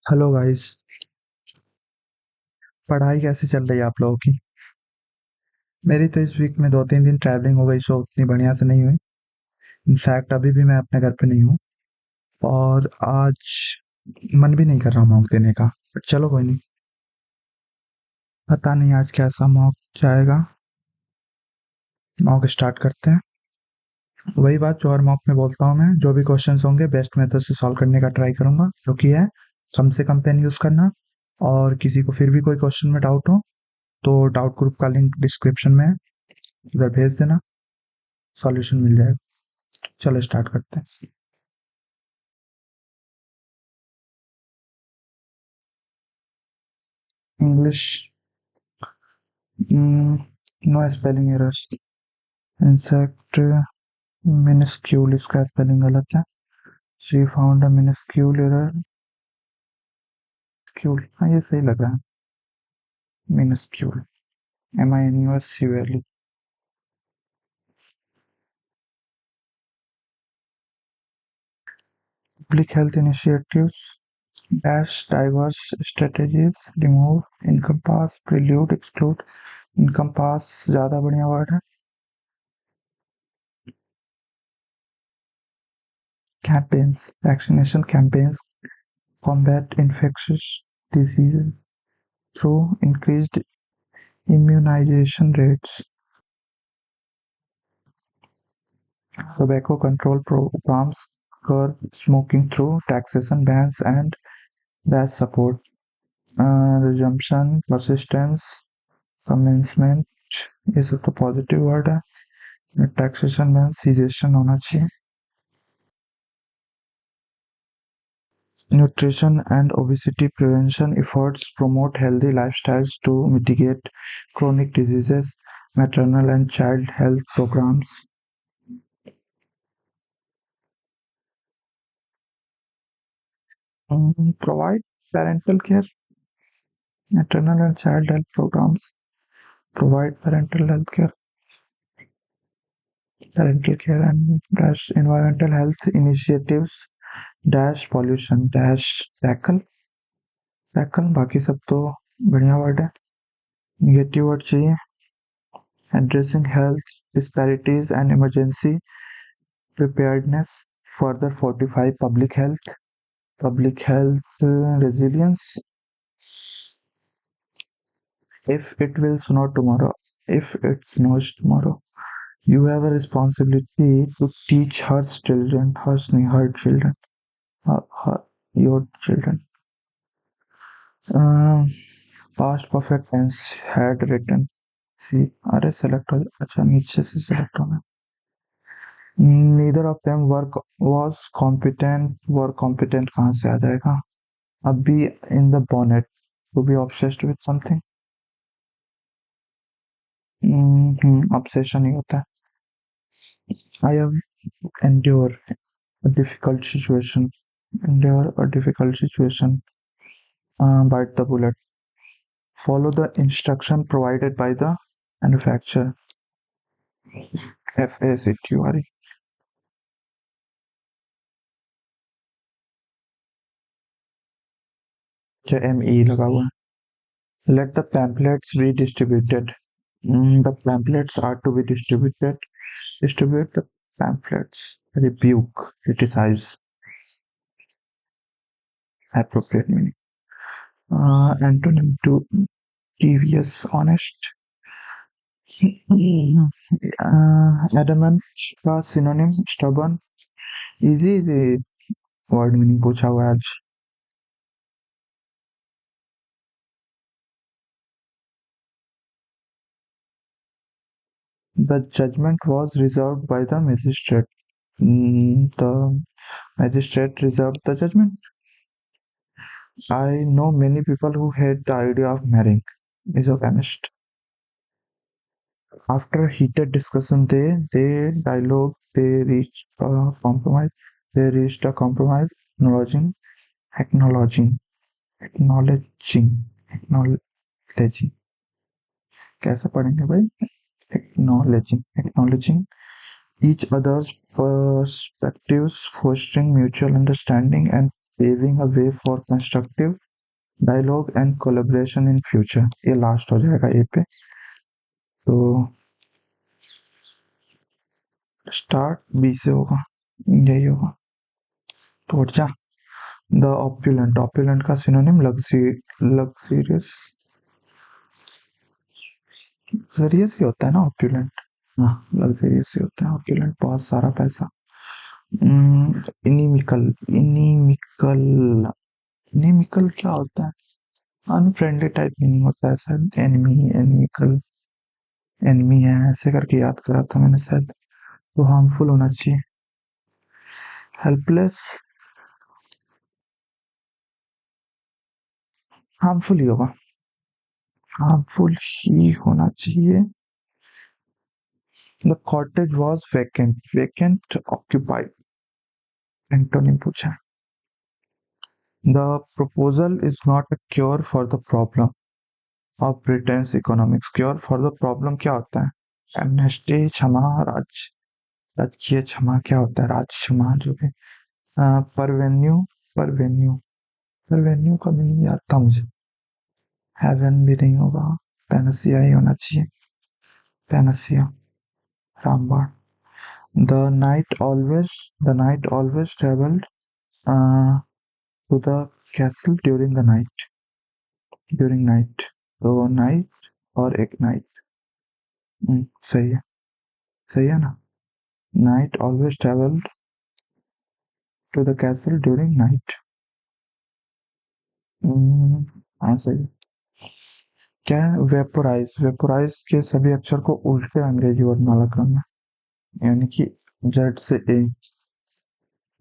Hello guys. पढ़ाई कैसी चल रही है आप लोगों की? मेरी तो इस वीक में 2-3 दिन ट्रैवलिंग हो गई, सो उतनी बढ़िया से नहीं हुई। इनफैक्ट अभी भी मैं अपने घर पे नहीं हूँ। और आज मन भी नहीं कर रहा मॉक देने का, बट चलो कोई नहीं। पता नहीं आज कैसा मॉक जाएगा। मॉक स्टार्ट करते हैं। वही बात जो हर मॉक में बोलता हूँ, मैं जो भी क्वेश्चंस होंगे बेस्ट मेथड से सॉल्व करने का ट्राई करूंगा, जो कि है कम से कम पेन यूज करना। और किसी को फिर भी कोई क्वेश्चन में डाउट हो तो डाउट ग्रुप का लिंक डिस्क्रिप्शन में है, उधर भेज देना, सॉल्यूशन मिल जाएगा। चलो स्टार्ट करते हैं। English. No spelling errors. Insect minuscule, इसका स्पेलिंग गलत है। She found a minuscule error. Cule, हाँ ये सही लग रहा है। Minuscule, MINUSCULE। Public health initiatives dash diverse strategies remove encompass prelude exclude. Encompass ज्यादा बढ़िया वर्ड है। Campaigns, vaccination campaigns combat infectious diseases through increased immunization rates. Tobacco control programs curb smoking through taxation bans and dash support. Resumption, persistence, commencement, ये सब तो positive word है। Taxation ban सीरियसन होना चाहिए। Nutrition and obesity prevention efforts promote healthy lifestyles to mitigate chronic diseases. Maternal and child health programs provide parental care. Maternal and child health programs provide parental care and dash environmental health initiatives dash pollution dash tackle बाकी सब तो बढ़िया word है। Negative word चाहिए। Addressing health disparities and emergency preparedness further fortify resilience. If it snows tomorrow, you have a responsibility to teach her children, her, your children. Um, Past perfect tense had written. See, अरे select हो, अच्छा नीचे से select होना। Neither of them was competent. Were competent कहाँ से आ जाएगा? अब भी in the bonnet. To be obsessed with something. Obsession ही होता है। I have endure a difficult situation. Endure a difficult situation. Bite the bullet. Follow the instruction provided by the manufacturer. FACTURE. ME लगा हुआ है। Let the pamphlets be distributed. The pamphlets are to be distributed. Distribute the pamphlets. Rebuke, criticize, appropriate meaning. Antonym to devious, honest. Adamant का synonym stubborn. Easy word meaning पूछा हुआ है आज। The judgment was reserved by the magistrate. The magistrate reserved the judgment. I know many people who hate the idea of marrying. Misogynist. After heated discussion, they reached a compromise. They reached a compromise, acknowledging, acknowledging, acknowledging. कैसे पढ़ेंगे भाई? Acknowledging each other's perspectives, fostering mutual understanding and paving a way for constructive dialogue and collaboration in future. ये last हो जाएगा ए पे। तो start B से होगा, यही होगा। तो जा। द ऑप्युलेंट, ऑप्युलेंट का सिनोनिम लग्जरियस, लग्जरियस ही होता है ना ऑप्युलेंट। हाँ, लग्जरियस ही होता है ऑप्युलेंट, बहुत सारा पैसा। इनिमिकल, इनिमिकल, इनिमिकल क्या होता है? अनफ्रेंडली टाइप मीनिंग होता है शायद। एनिमी, एनिमिकल, एनिमी है ऐसे करके याद करा था मैंने शायद। तो हार्मफुल होना चाहिए। हेल्पलेस, हार्मफुल ही होगा, हार्मफुल ही होना चाहिए। The cottage was vacant, vacant occupied, antonym पूछा। The proposal is not a cure for the problem of Britain's economics. Cure for the problem क्या होता है? एमनेस्टी, क्षमा, राज्य क्षमा क्या होता है? राज्य क्षमा जो भी। परवेन्यू, परवेन्यू, परवेन्यू का मीनिंग याद था मुझे। हेवन भी नहीं होगा, पैनसिया ही होना चाहिए, पैनसिया, रामबाण। The knight always travelled to the castle during the night, during night. तो नाइट और एक नाइट, सही है, सही है ना। Knight always travelled to the castle during night. हाँ सही है। क्या है? वेपोराइज, वेपोराइज के सभी अक्षर को उल्टे अंग्रेजी वर्णमाला क्रम में, यानी कि जेड से ए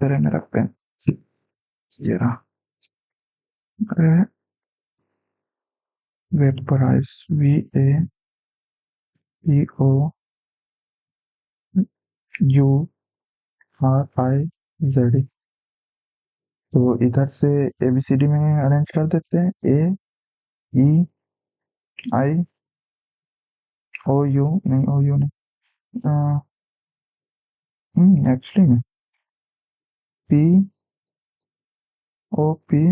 तरह में रखते हैं। ये रहा, vaporise, V A P O U R I Z E. तो इधर से एबीसीडी में अरेंज कर देते हैं। ए ई आई ओ यू, नहीं ओ यू नहीं, एक्चुअली में P O P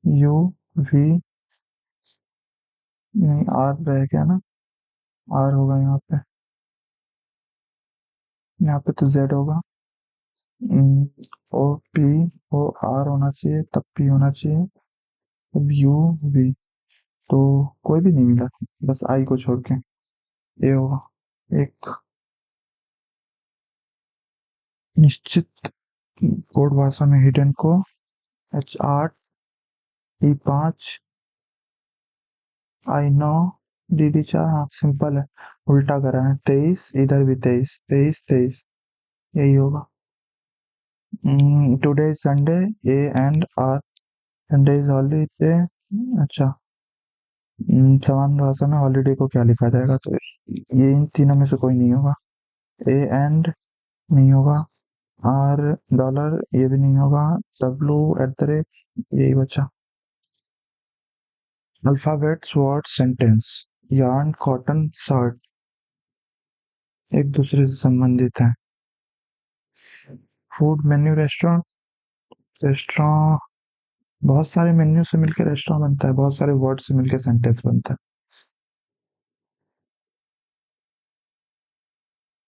U V, नहीं आर रह गया ना, आर होगा यहाँ पे, यहाँ पे तो जेड होगा। ओ पी ओ आर होना चाहिए, तब पी होना चाहिए, तब यू वी। तो कोई भी नहीं मिला, बस आई को छोड़ के ए होगा। एक निश्चित कोड भाषा में हिडन को H8 E5 I9 DD4। हाँ सिंपल है, उल्टा करा है। 23, इधर भी 23, 23 23, यही होगा। Today is Sunday, A and R, Sunday is holiday. अच्छा, सामान्य भाषा में हॉलीडे को क्या लिखा जाएगा? तो ये इन तीनों में से कोई नहीं होगा। ए एंड नहीं होगा, आर डॉलर ये भी नहीं होगा, डब्लू एट द रेट, यही बचा। Alphabets word sentence, yarn cotton shirt एक दूसरे से संबंधित है। फूड मेन्यू, रेस्टोरेंट, रेस्टोरेंट, बहुत सारे मेन्यू से मिलकर रेस्टोरेंट बनता है, बहुत सारे वर्ड से मिलकर सेंटेंस बनता है।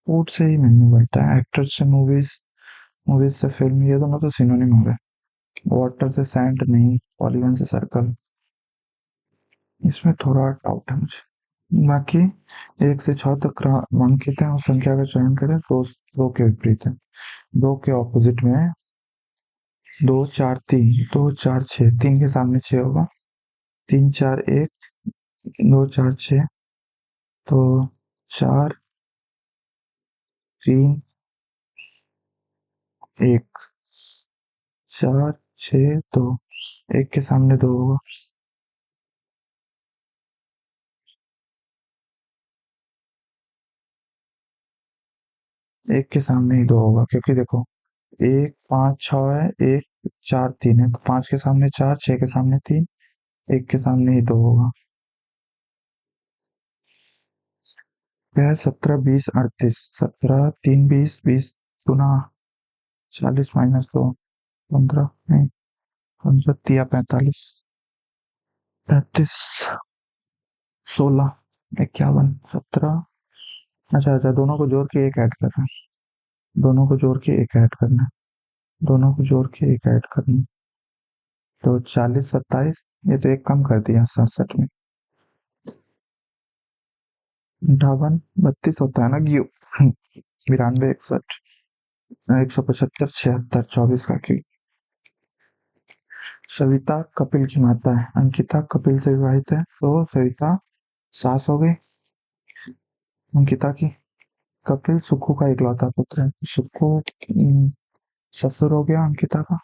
फूड से ही मेन्यू बनता है, एक्टर से मूवीज, मूवीज से फिल्म, ये दोनों तो सिनोनिम हो गए। वाटर से सैंड नहीं, पॉलीगन से सर्कल, इसमें थोड़ा डाउट है मुझे। बाकी 1 से 6 तक अंकित है और संख्या का चयन करें। दो के विपरीत है, दो के ऑपोजिट में है। 2 4 3, 2 4 6, 3 के सामने 6 होगा। 3 4 1, 2 4 6, तो 4 3 1, 4 6 2, एक के सामने 2 होगा। एक के सामने ही 2 होगा, क्योंकि देखो 1 5 6 है, 1 4 3 है, तो 5 के सामने 4, 6 के सामने 3, एक के सामने ही 2 होगा। यह है 17 20 38, 17 3 20, 20 गुना 40 -2, 15 नहीं, 15 तिया 45, 35, 16, 51, 17। अच्छा अच्छा, दोनों को जोड़ के एक ऐड करना है। दोनों को जोड़ के एक ऐड करना है। दोनों को जोड़ के एक ऐड करना है। तो 40, 27, ये तो एक कम कर दिया 67 में। 58, 32 होता है ना क्यों? 92, 61, 175, 76, 24 का क्यों? सविता कपिल की माता है, अंकिता कपिल से विवाहित है, तो सविता सास हो गई अंकिता की। कपिल सुक्खू का इकलौता पुत्र है, सुक्खू ससुर हो गया अंकिता का।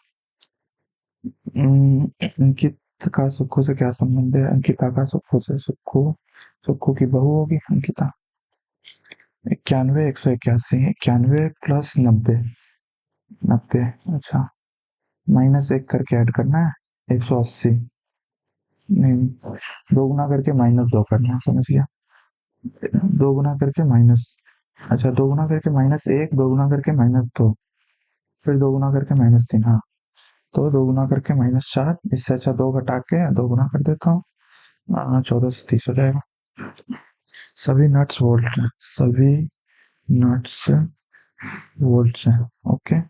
अंकित का सुक्खू से क्या संबंध है? अंकिता का सुक्खू से, सुक्खू सुक्खू की बहू होगी अंकिता। 91, 181, 91 प्लस 90, 90, अच्छा, -1 करके ऐड करना है, 180, नहीं, दो गुना करके -2 करना है, समझ गया? दो गुना करके माइनस, अच्छा, दो गुना करके -1, दो गुना करके -2, फिर दो गुना करके -3, हाँ, तो दो गुना करके -4, इससे अच्छा दो घटा के दो गुना कर देता हूँ। 14 से 30 हो जाएगा। सभी नट्स वोल्ट हैं, सभी नट्स वोल्ट्स हैं, ओके।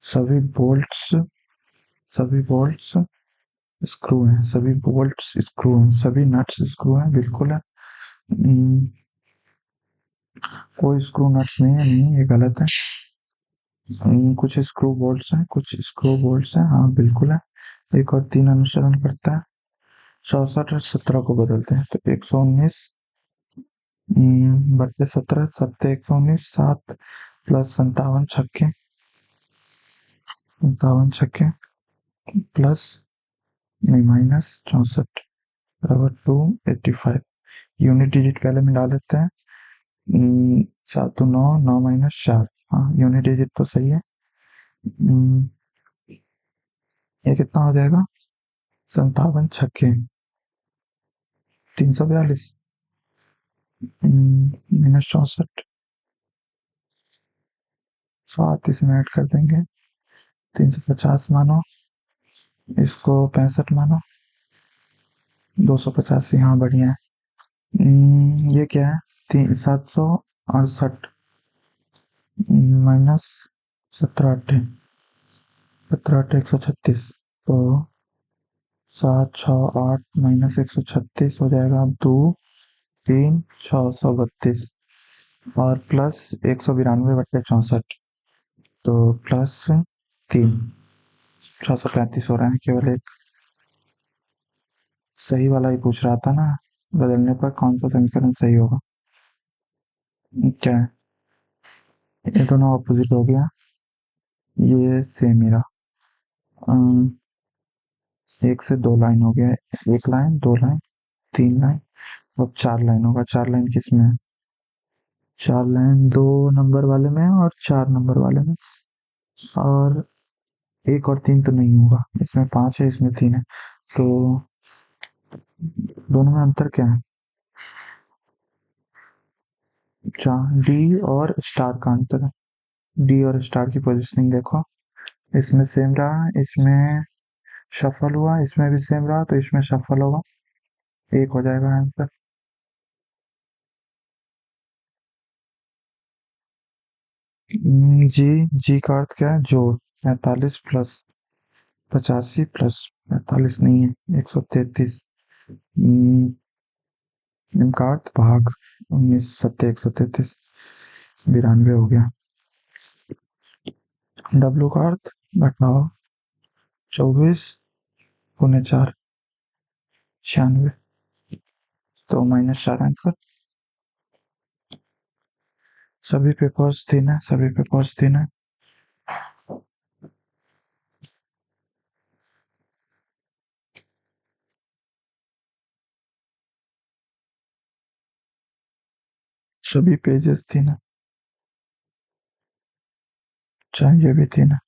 सभी बोल्ट्स, सभी बोल्ट्स स्क्रू हैं, सभी बोल्ट्स स्क्रू हैं, सभी नट्स स्क्रू हैं, बिल्कुल है। कोई स्क्रू नट्स नहीं है, नहीं, ये गलत है। कुछ स्क्रू बोल्ट्स हैं, कुछ स्क्रू बोल्ट्स हैं, हाँ बिल्कुल है। एक और 3 अनुसरण करता है। 64 और 17 को बदलते हैं, तो 119 बट्टे 17, 7 119, 7 प्लस 57 छक्के, 57 छक्के प्लस, नहीं, -64 बराबर 285। यूनिट डिजिट पहले मिला लेते हैं। 7 9, 9 -4, हाँ यूनिट डिजिट तो सही है। हम्म, ये कितना हो जाएगा? 57 छक्के, 342, -64, 7 इसमें ऐड कर देंगे, 350 मानो, इसको 65 मानो, 285, हाँ बढ़िया है। ये क्या है? 768 माइनस 17 8 तो 7 6 8 -136 हो जाएगा, 2 3 632, और प्लस 192/64, तो +3, 635 हो रहा है। केवल एक सही वाला ही पूछ रहा था ना, बदलने पर कौन सा समीकरण सही होगा? क्या है? ये दोनों ऑपोजिट हो गया, ये सेम ही रहा। एक से दो लाइन हो गया, एक लाइन, दो लाइन, तीन लाइन, अब 4 लाइन होगा। 4 लाइन किस में है? 4 लाइन 2 नंबर वाले में है और 4 नंबर वाले में, और 1 और 3 तो नहीं होगा, इसमें 5 है, इसमें 3 है, तो दोनों में अंतर क्या है? अच्छा, डी और स्टार का अंतर है। डी और स्टार की पोजीशनिंग देखो, इसमें सेम रहा, इसमें शफल हुआ, इसमें भी सेम रहा, तो इसमें शफल होगा, एक हो जाएगा आंसर। जी, जी का अर्थ क्या है? जोड़। 45 प्लस 85 प्लस 45 नहीं है, 133। इनका अर्थ भाग, 19 सत्ते 133, 92 हो गया। डब्लू का अर्थ घटाओ, 24 × 4, 96, तो -4 आंसर। सभी पेपर्स 3 है, सभी पेपर्स 3 है। सभी पेजेस 3 है, चाहिए भी 3 है।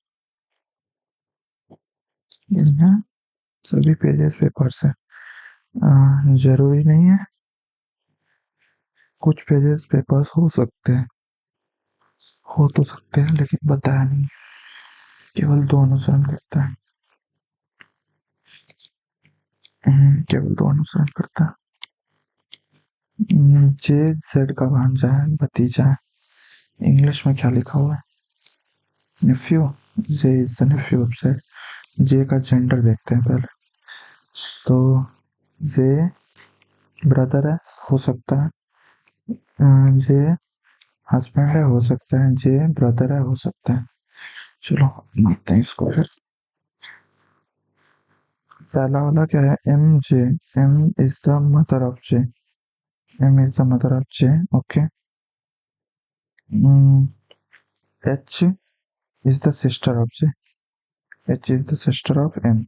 सभी पेजेस पेपर्स है, जरूरी नहीं है, कुछ पेजेस पेपर्स हो सकते हैं, हो तो सकते हैं, लेकिन बताया नहीं। केवल दो अनुसरण करता है। केवल दो अनुसरण करता है। जे जेड का भांजा है, भतीजा है। इंग्लिश में क्या लिखा हुआ है? Nephew. J is the nephew of Z. J का जेंडर देखते हैं पहले। तो जे ब्रदर है, हो सकता है। जे हस्बैंड है, हो सकता है। जे ब्रदर है, हो सकता है। चलो देखते हैं इसको फिर। पहला वाला क्या है? M J. M is the mother of J. M is the mother of J. Okay. H is the sister of J. H is the sister of M.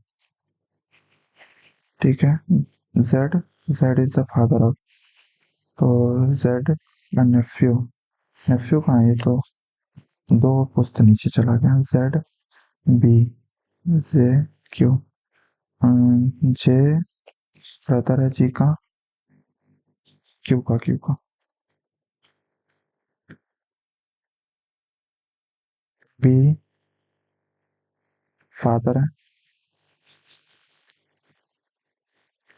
ठीक है। Z. Z is the father of. तो Z का nephew. Neiphiu कहाँ है? ये तो दो पुस्त नीचे चला गया। Z B. J Q. J brother है जी का। क्यू का। क्यू का। बी फादर है।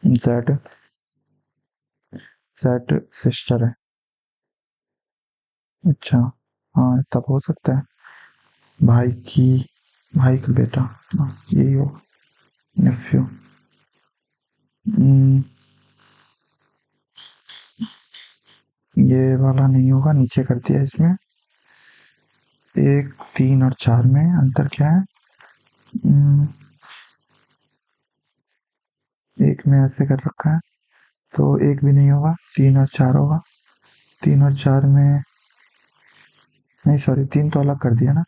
जेड। जेड सिस्टर है। अच्छा। हाँ, तब हो सकता है भाई की, भाई का बेटा। हाँ, यही हो। नेफ्यू। ये वाला नहीं होगा, नीचे कर दिया इसमें। एक, तीन और चार में अंतर क्या है? हम्म, एक में ऐसे कर रखा है, तो एक भी नहीं होगा। तीन और चार होगा। तीन और चार में, नहीं सॉरी, तीन तो अलग कर दिया ना।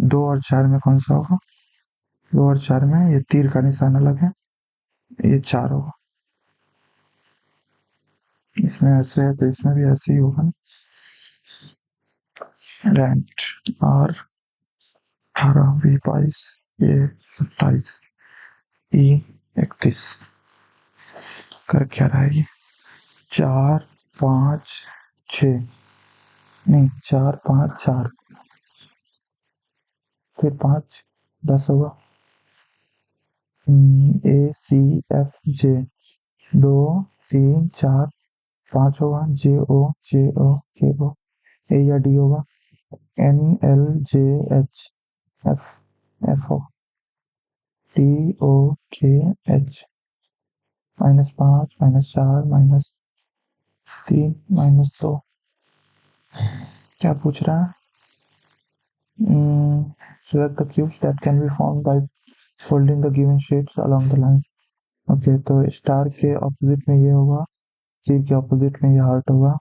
दो और चार में कौन सा होगा? दो और चार में ये तीर का निशान अलग है, ये चार होगा। इसमें ऐसे है तो इसमें भी ऐसे ही होगा ना। रेंट। आर 18, बी 22, ए 27, ई 31। कर क्या रहा है ये? चार, पाँच, छ, नहीं चार पाँच चार, फिर पाँच, 10 होगा। ए सी एफ जे, दो, तीन, चार, पाँच होगा। जे ओ, जे ओ, जे ओ। ए या डी होगा। N L J H F, F O. T O K H. -5, -4, -3, -2। क्या पूछ रहा है? Select the cubes that can be formed by folding the given shapes along the line. Okay, तो स्टार के ऑपोजिट में ये होगा, तीर के ऑपोजिट में ये हार्ट होगा,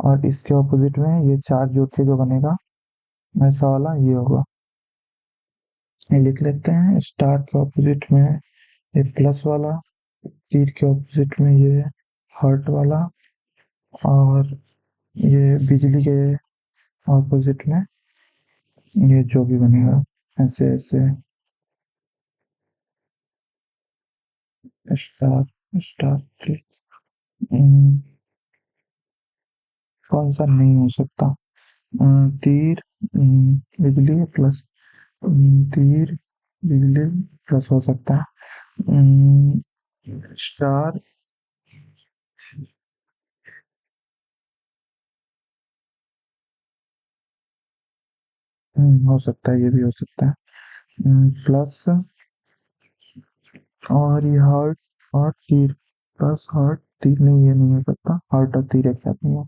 और इसके ऑपोजिट में ये चार जोड़ के जो बनेगा ऐसा वाला ये होगा। ये लिख लेते हैं। स्टार के ऑपोजिट में ये प्लस वाला, तीर के ऑपोजिट में ये हार्ट वाला, और ये बिजली के ऑपोजिट में ये जो भी बनेगा ऐसे ऐसे। स्टार। Star tree. कौन सा नहीं हो सकता? तीर, बिजली प्लस, तीर बिजली प्लस हो सकता है। स्टार। हो सकता है, ये भी हो सकता है। प्लस, और ये हार्ट और तीर। प्लस हार्ट तीर, नहीं ये नहीं हो सकता। हार्ट और तीर एक साथ नहीं हो।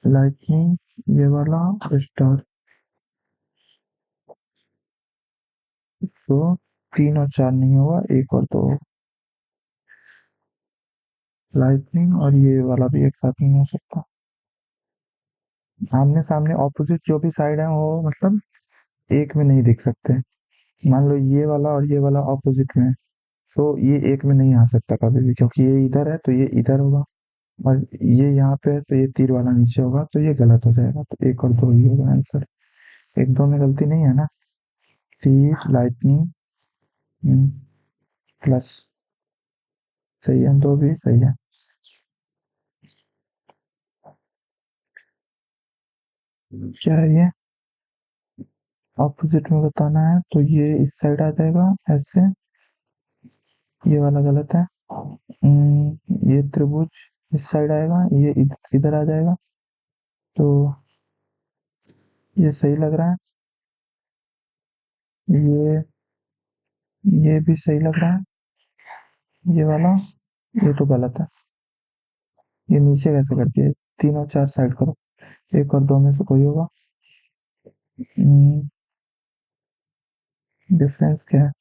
लाइटनिंग ये वाला, स्टार। तो तीन और चार नहीं होगा, एक और दो। लाइटनिंग और ये वाला भी एक साथ नहीं हो सकता। आमने सामने ऑपोजिट जो भी साइड है वो मतलब एक में नहीं दिख सकते। मान लो ये वाला और ये वाला ऑपोजिट में है, तो ये एक में नहीं आ सकता कभी भी, क्योंकि ये इधर है तो ये इधर होगा, और ये यहाँ पे है तो ये तीर वाला नीचे होगा, तो ये गलत हो जाएगा। तो एक और दो ही होगा आंसर। एक दो में गलती नहीं है ना। तीर, लाइटनिंग, प्लस। सही है, दो भी सही है। क्या है ये? ऑपोजिट में बताना है तो ये इस साइड आ जाएगा ऐसे, ये वाला गलत है। ये त्रिभुज इस साइड आएगा, ये इधर आ जाएगा, तो ये सही लग रहा है। ये भी सही लग रहा है, ये वाला। ये तो गलत है, ये नीचे कैसे कर दिया? तीन और चार साइड करो, एक और दो में से कोई होगा। डिफरेंस क्या है?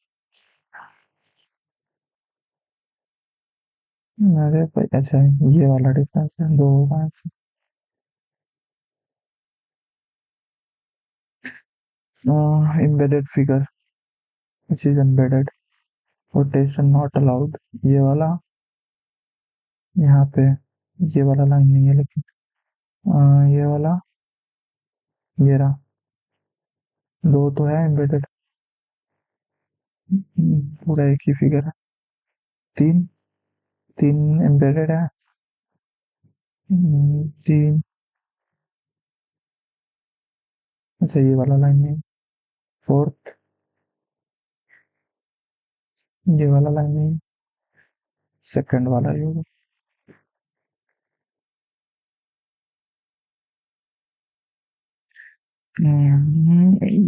अरे भाई, अच्छा ये वाला डिफरेंस है, दो होगा ऐसे। Embedded figure, which is embedded, rotation not allowed, ये वाला। यहाँ पे ये वाला लाइन नहीं है लेकिन ये वाला, ये रहा, दो तो है एम्बेडेड। पूरा एक ही फिगर है। तीन, तीन एम्बेडेड है। तीन, अच्छा ये वाला लाइन नहीं। फोर्थ, ये वाला लाइन नहीं, सेकंड वाला ही होगा।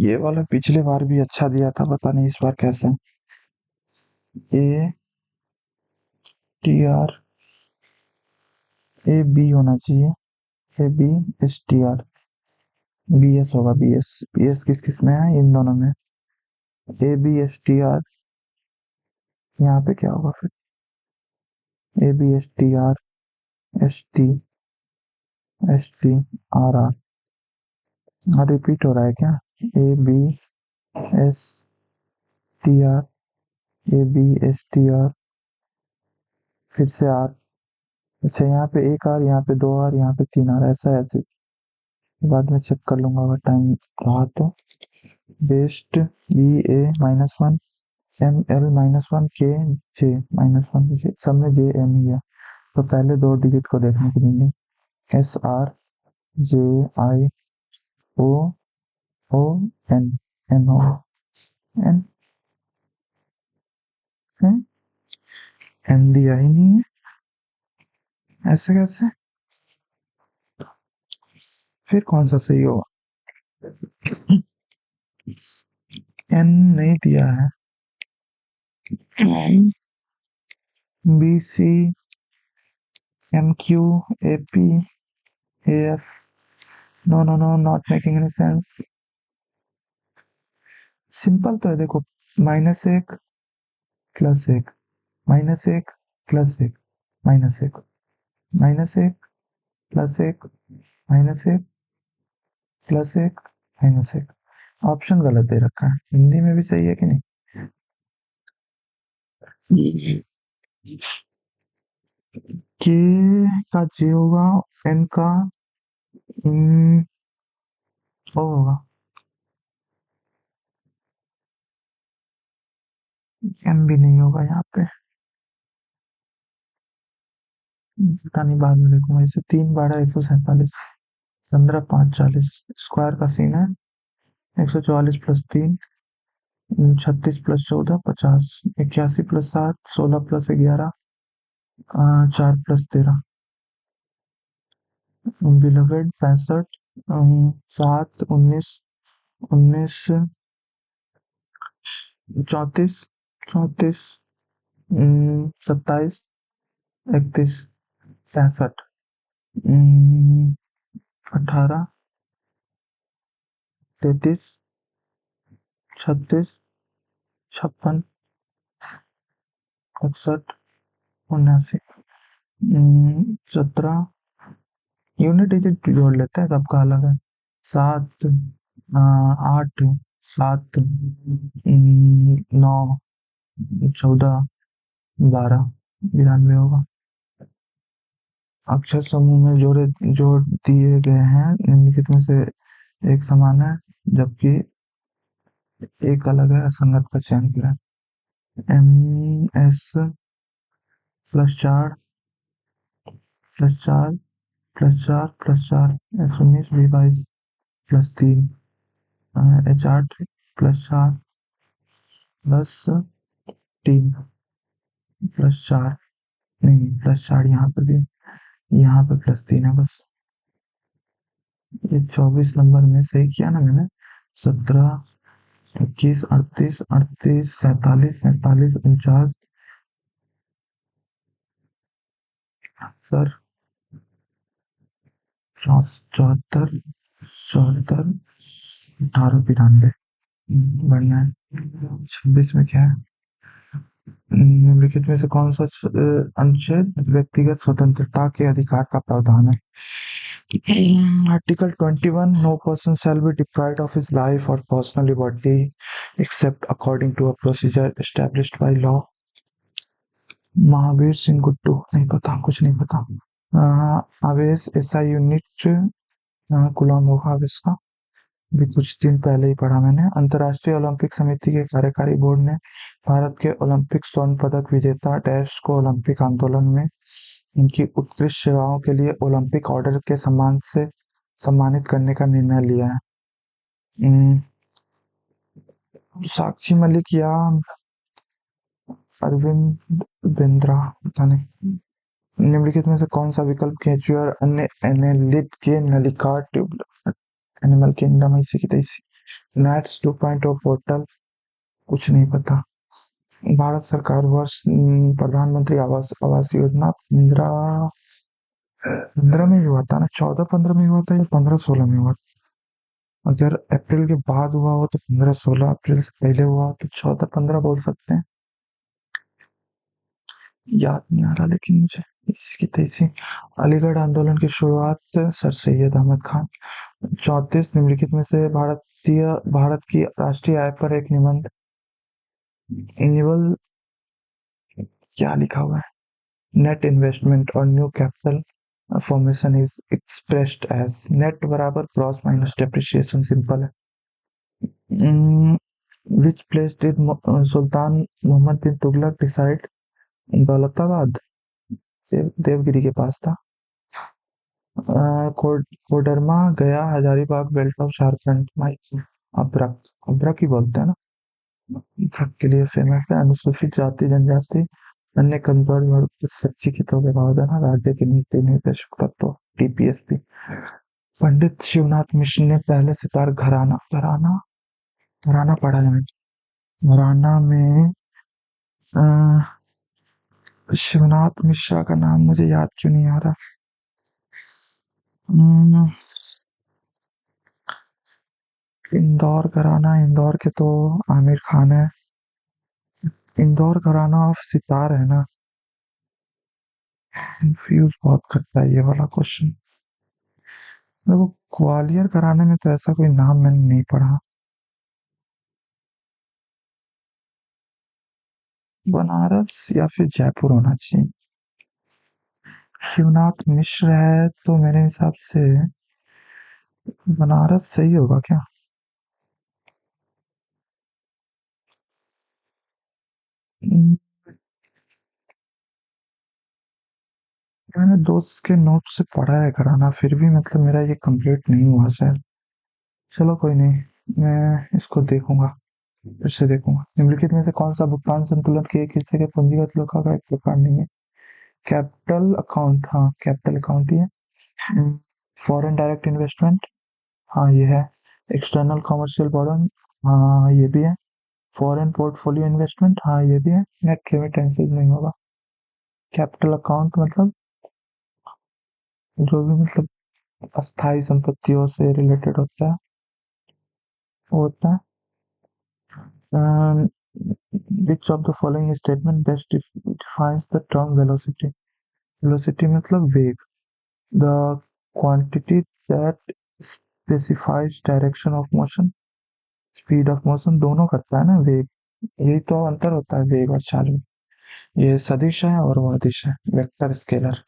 ये वाला पिछले बार भी अच्छा दिया था, पता नहीं इस बार कैसे। A T R, A B होना चाहिए, A B S T R, B S होगा, बी एस। बी एस किस किस में है? इन दोनों में। A B S T R, यहाँ पे क्या होगा फिर? A B S T R, S T, S T, R R. हाँ, रिपीट हो रहा है क्या? A B S T R, A B S T R, फिर से आर। अच्छा यहाँ पे एक आर, यहाँ पे दो आर, यहाँ पे तीन आर, ऐसा है ऐसे। बाद में चेक कर लूंगा अगर टाइम रहा तो। Best, B A minus one, M L minus one, K J minus one, सब में जे एम ही है। तो पहले दो डिजिट को देखने की meaning, S R J I O O N, N O N, N दिया ही नहीं है, ऐसे कैसे? फिर कौन सा सही होगा? एन नहीं दिया है। B C M Q A P A F, no no no, not making any sense. Simple तो है देखो, माइनस एक प्लस एक, माइनस एक प्लस एक, माइनस एक, माइनस एक प्लस एक, माइनस एक प्लस एक, माइनस एक। ऑप्शन गलत दे रखा है, हिंदी में भी सही है कि नहीं? के का जे होगा, एन का ओ होगा, एम भी नहीं होगा यहाँ पे। पता नहीं, बाद में देखूंगा इसे। तीन बारह 147, 15 5 40, स्क्वायर का सीन है। 144 प्लस तीन, 36 plus 14 50, 81 plus 7 16 plus 11, 4 plus 13, beloved 65, 7 19, 19 34, 34, 27, 31, 65, 18, 33, 36, 56, 61, 79, 17। Unit digit जोड़ लेते हैं, सबका अलग है। 7, 8, 7, 9, 14, 12, 92 होगा। अक्षर समूह में जोड़ दिए गए हैं निम्नलिखित में से एक समान है, जबकि एक अलग है, असंगत का चयन किया। एम एस +4 +4 +4 +4, 119 भी 22 +3, HR प्लस 4 प्लस 3 प्लस 4, नहीं प्लस 4 यहाँ पे भी, यहाँ पे प्लस 3 है बस। ये 24 नंबर में सही किया ना मैंने? 17, 21, 38, 38, 47, 47, 49, सर 74, 74, 18, 92। बढ़िया है। 26 में क्या है? निम्नलिखित में से कौन सा अनुच्छेद व्यक्तिगत स्वतंत्रता के अधिकार का प्रावधान है? Article 21, no person shall be deprived of his life or personal liberty except according to a procedure established by law. Mahavir Singh Guddu, नहीं पता, कुछ नहीं पता। आवेश एसआई यूनिट गुलाम होगा इसका, भी कुछ दिन पहले ही पढ़ा मैंने। अंतर्राष्ट्रीय ओलंपिक समिति के कार्यकारी बोर्ड ने भारत के ओलंपिक स्वर्ण पदक विजेता डैश को ओलंपिक आंदोलन में उनकी उत्कृष्ट सेवाओं के लिए ओलंपिक ऑर्डर के सम्मान से सम्मानित करने का निर्णय लिया है। साक्षी मलिक या अरविंद बिंद्रा, पता नहीं। निम्नलिखित में से कौन सा विकल्प केंचुए और अन्य एनेलिड के नलिका ट्यूब एनिमल किंगडम इसी की तैसी। नेट्स 2.0 पोर्टल, कुछ नहीं पता। भारत सरकार वर्ष प्रधानमंत्री आवास योजना 15 में हुआ था ना, 14-15 में हुआ था या 15-16 में हुआ था? अगर अप्रैल के बाद हुआ हो तो 15-16, अप्रैल से पहले हुआ हो तो 14-15 बोल सकते हैं। याद नहीं आ रहा लेकिन मुझे इसकी तैसी। अलीगढ़ आंदोलन की शुरुआत सर सैयद अहमद खान। 34, निम्नलिखित में से भारत की राष्ट्रीय आय पर एक निबंध एनुअल क्या लिखा हुआ है? नेट इन्वेस्टमेंट और new capital formation is expressed as net बराबर क्रॉस माइनस डेप्रिसिएशन, सिंपल है। Which place did Sultan Mohammad bin Tughlaq decide? Daulatabad, Devagiri के पास था। Koderma, Gaya, Hazaribagh, belt of Jharkhand, mica अब्रक, अब्रक ही बोलते हैं ना, अब्रक के लिए फेमस है। अनुसूचित जाति जनजाति अन्य कमजोर वर्ग के शैक्षिक हितों के प्रावधान राज्य के नीति निर्देशक तत्व टीपीएसपी। पंडित शिवनाथ मिश्र ने पहले सितार घराना घराना घराना पढ़ा है। घराना में शिवनाथ मिश्रा का नाम मुझे याद क्यों नहीं आ रहा? इंदौर घराना, इंदौर के तो आमिर खान है। इंदौर घराना ऑफ सितार है ना? कंफ्यूज बहुत करता है ये वाला क्वेश्चन। देखो ग्वालियर घराने में तो ऐसा कोई नाम मैंने नहीं पढ़ा। बनारस या फिर जयपुर होना चाहिए। शिवनाथ मिश्र है तो मेरे हिसाब से बनारस सही होगा क्या? हम्म, मैंने दोस्त के नोट से पढ़ा है घराना, फिर भी मतलब मेरा ये कंप्लीट नहीं हुआ शायद। चलो कोई नहीं, मैं इसको देखूंगा, फिर से देखूंगा। निम्नलिखित में से कौन सा भुगतान संतुलन के एक हिस्से के पूंजीगत लेखा का एक प्रकार नहीं है? कैपिटल अकाउंट, हाँ कैपिटल अकाउंट ही है। फॉरेन डायरेक्ट इन्वेस्टमेंट, हाँ ये है। एक्सटर्नल कमर्शियल बोरोइंग, हाँ ये भी है। फॉरेन पोर्टफोलियो इन्वेस्टमेंट, हाँ ये भी है। नेट रेमिटेंसेज नहीं होगा। कैपिटल अकाउंट मतलब जो भी मतलब अस्थायी संपत्तियों से रिलेटेड होता है वो होता है। Which of the following statement best defines the term velocity? Velocity मतलब वेग। The quantity that specifies direction of motion, speed of motion दोनों करता है ना वेग। यही तो अंतर होता है वेग और चाल में। ये सदिश है और वो अदिश है, vector scalar.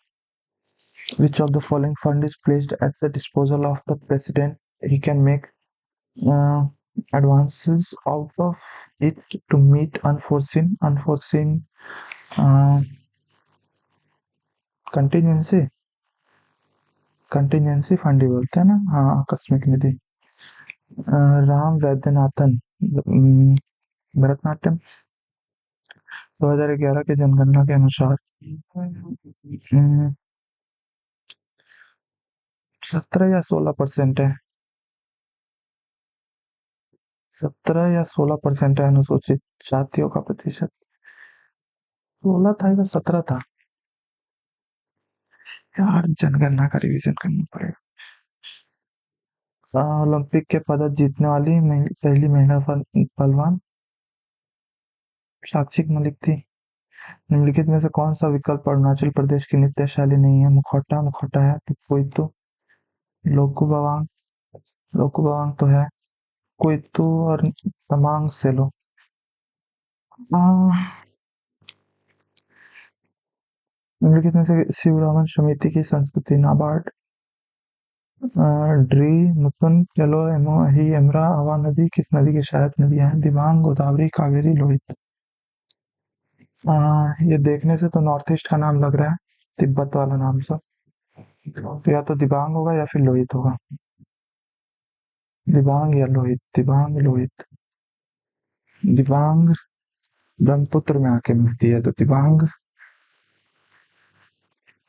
Which of the following fund is placed at the disposal of the president? He can make uh, advances out of it to meet unforeseen uh, contingency contingency fund ही बोलते हैं ना, हाँ आकस्मिक निधि। राम वैद्यनाथन। भरतनाट्यम। 2011 की जनगणना के अनुसार 17 या 16% है। 17 या 16% है अनुसूचित जातियों का प्रतिशत। 16 था या 17 था? यार जनगणना का रिवीजन करना पड़ेगा। ओलंपिक के पदक जीतने वाली पहली महिला पहलवान साक्षी मलिक थी। निम्नलिखित में से कौन सा विकल्प अरुणाचल प्रदेश की नृत्य शैली नहीं है? मुखौटा, मुखौटा है तो कोई तो। लोकू बवांग, लोकू बवांग तो है। कोई तो और तमांग सेलो। निम्नलिखित में से शिवरामन समिति की संस्कृति नाबार्ड ड्री मुतुन चलो एमो ही एमरा आवा नदी किस नदी की सहायक नदियां हैं? दिबांग, गोदावरी, कावेरी, लोहित। ये देखने से तो नॉर्थ ईस्ट का नाम लग रहा है, तिब्बत वाला नाम सा। तो या तो दिबांग होगा या फिर लोहित होगा। दिबांग या लोहित, दिबांग लोहित। दिबांग ब्रह्मपुत्र में आके मिलती है तो दिबांग।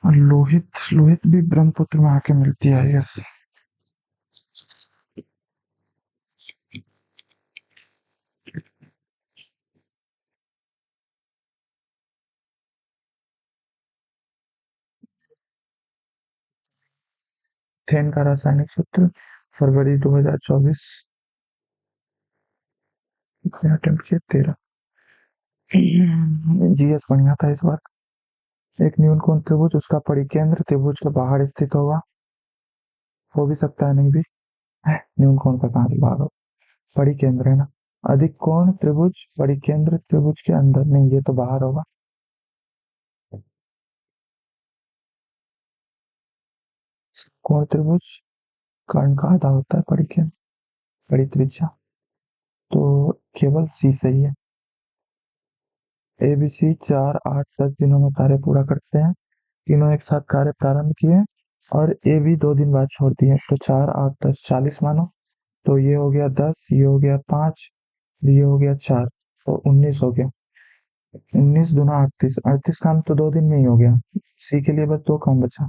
और लोहित, लोहित भी ब्रह्मपुत्र में आके मिलती है, यस। 'मीथेन का रासायनिक सूत्र फरवरी 2024। कितने अटेम्प्ट किए? 13। जीएस बढ़िया था इस बार। एक न्यूनकोण त्रिभुज, उसका परिकेंद्र त्रिभुज के बाहर स्थित होगा। हो भी सकता है, नहीं भी। न्यूनकोण का कहाँ से बाहर हो? परिकेंद्र है ना। अधिक कोण त्रिभुज परिकेंद्र त्रिभुज के अंदर, नहीं ये तो बाहर होगा। कोण त्रिभुज कर्ण का आधा होता है परिकेंद्र, परित्रिज्या। तो केवल सी सही है। एबीसी 4, 8, 10 दिनों में कार्य पूरा करते हैं। तीनों एक साथ कार्य प्रारंभ किए और ए भी 2 दिन बाद छोड़ दिए। तो 4, 8, 10, 40 मानो। तो ये हो गया 10, ये हो गया 5, ये हो गया 4, तो 19 हो गया। 19 दूना 38, 38 काम तो 2 दिन में ही हो गया। सी के लिए बस 2 काम बचा।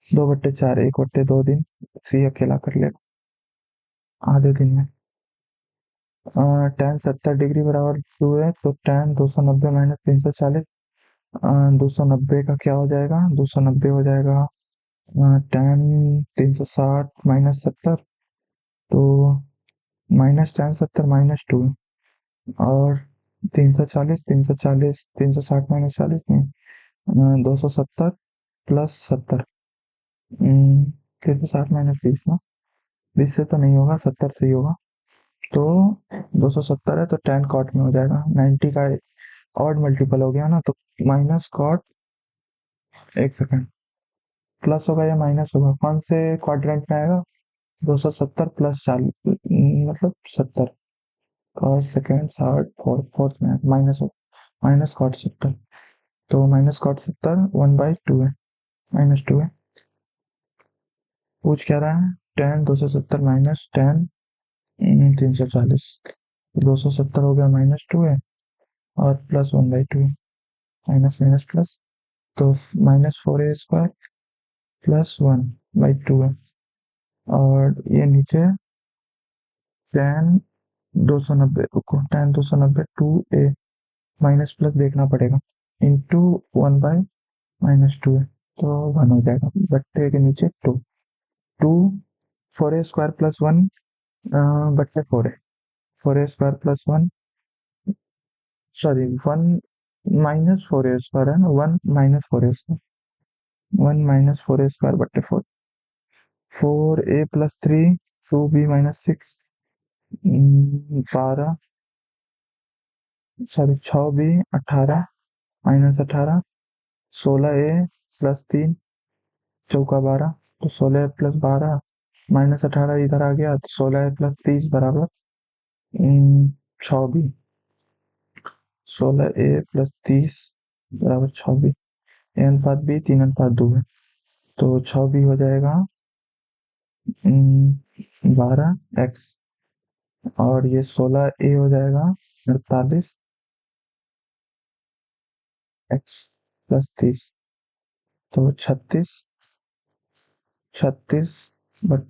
2/4, 1/2 दिन। सी अकेला कर लेगा आधे दिन में। tan 70 डिग्री बराबर 2 है तो tan 290 माइनस 340। 290 का क्या हो जाएगा? 290 हो जाएगा tan 360 माइनस 70। तो माइनस tan 70 माइनस 2 और 340, 340, 360 माइनस 40 नहीं, 270 प्लस 70। 360 माइनस 20 ना, 20 से तो नहीं होगा, 70 से ही होगा। तो 270 है तो tan कॉट में हो जाएगा। 90 का ऑड मल्टीपल हो गया ना, तो माइनस कॉट। एक सेकंड, प्लस होगा या माइनस होगा? कौन से क्वाड्रेंट में आएगा? 270 प्लस 40 मतलब 70। Cos second third fourth, fourth में माइनस हो, माइनस कॉट 70। तो माइनस कॉट 70 1/2 है, -2 है। पूछ क्या रहा है? tan 270 minus tan 340। 270 हो गया -2 है और प्लस 1/2 है। माइनस माइनस प्लस, तो -4a² प्लस 1/2 है। और ये नीचे tan 290, रुको, tan 290 2a माइनस प्लस देखना पड़ेगा, इंटू 1/-2 है तो 1 हो जाएगा। बट्टे के नीचे 2, 2 4a² प्लस 1 बट्टे 4 है। 4a² plus 1, sorry 1 minus 4a² है ना, 1 माइनस 4a², 1 माइनस 4a² बट्टे 4। 4a plus 3, 2b minus 6, 12, sorry 6b 18 minus 18, 16a plus 3 चौका 12, तो 16 प्लस 12 माइनस 18 इधर आ गया, तो 16 प्लस 30 बराबर 6b। 16a प्लस 30 बराबर 6b। ए अनुपात b 3:2 है तो 6b हो जाएगा 12x। और ये 16 हो जाएगा 48 एक्स प्लस 30, तो 36 बट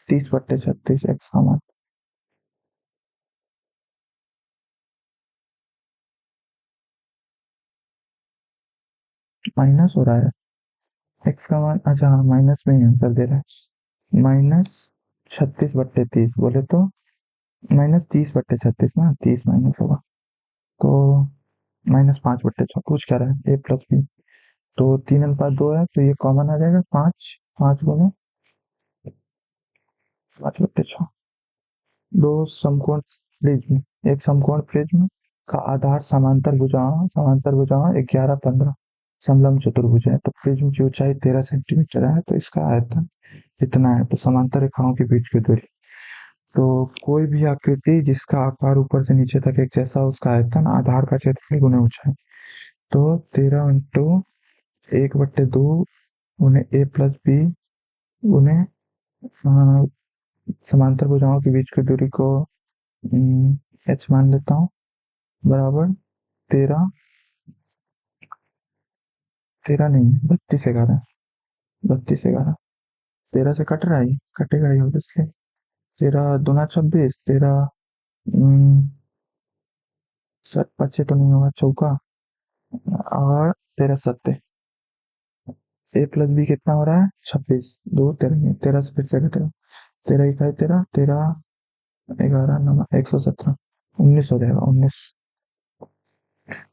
30/36 एक्स का मान माइनस हो रहा है। एक्स का मान, अच्छा हाँ, माइनस में ही आंसर दे रहा है। -36/30 बोले तो -30/36 ना, 30 माइनस होगा तो -5/6। पूछ क्या रहा है, a+b। तो 3:2 है तो ये कॉमन आ जाएगा, 5, 5 गुने 5/6। दो समकोण प्रिज्म, एक समकोण प्रिज्म का आधार समांतर भुजाओं 11, 15 समलंब चतुर्भुज है। तो प्रिज्म की ऊंचाई 13 सेंटीमीटर है, तो इसका आयतन इतना है। तो समांतर रेखाओं के बीच की दूरी, तो कोई भी आकृति जिसका आकार ऊपर से नीचे तक एक जैसा हो, उसका आयतन आधार का क्षेत्रफल गुने ऊंचाई। तो 13 × 1/2 गुने a+b गुने समांतर भुजाओं के बीच की दूरी को h मान लेता हूँ, बराबर 13, 13 नहीं, 32/11, 32/11। 13 से कट रहा है, कटेगा ही ऑब्वियसली। 13×2 = 26, 13 पच्चे तो नहीं होगा, चौका, और 13×7 a+b कितना हो रहा है, 26, 2 13, 13 से फिर से घटेगा, 13 × 1 = 13, 13 11 9 117, 19 हो जाएगा, 19।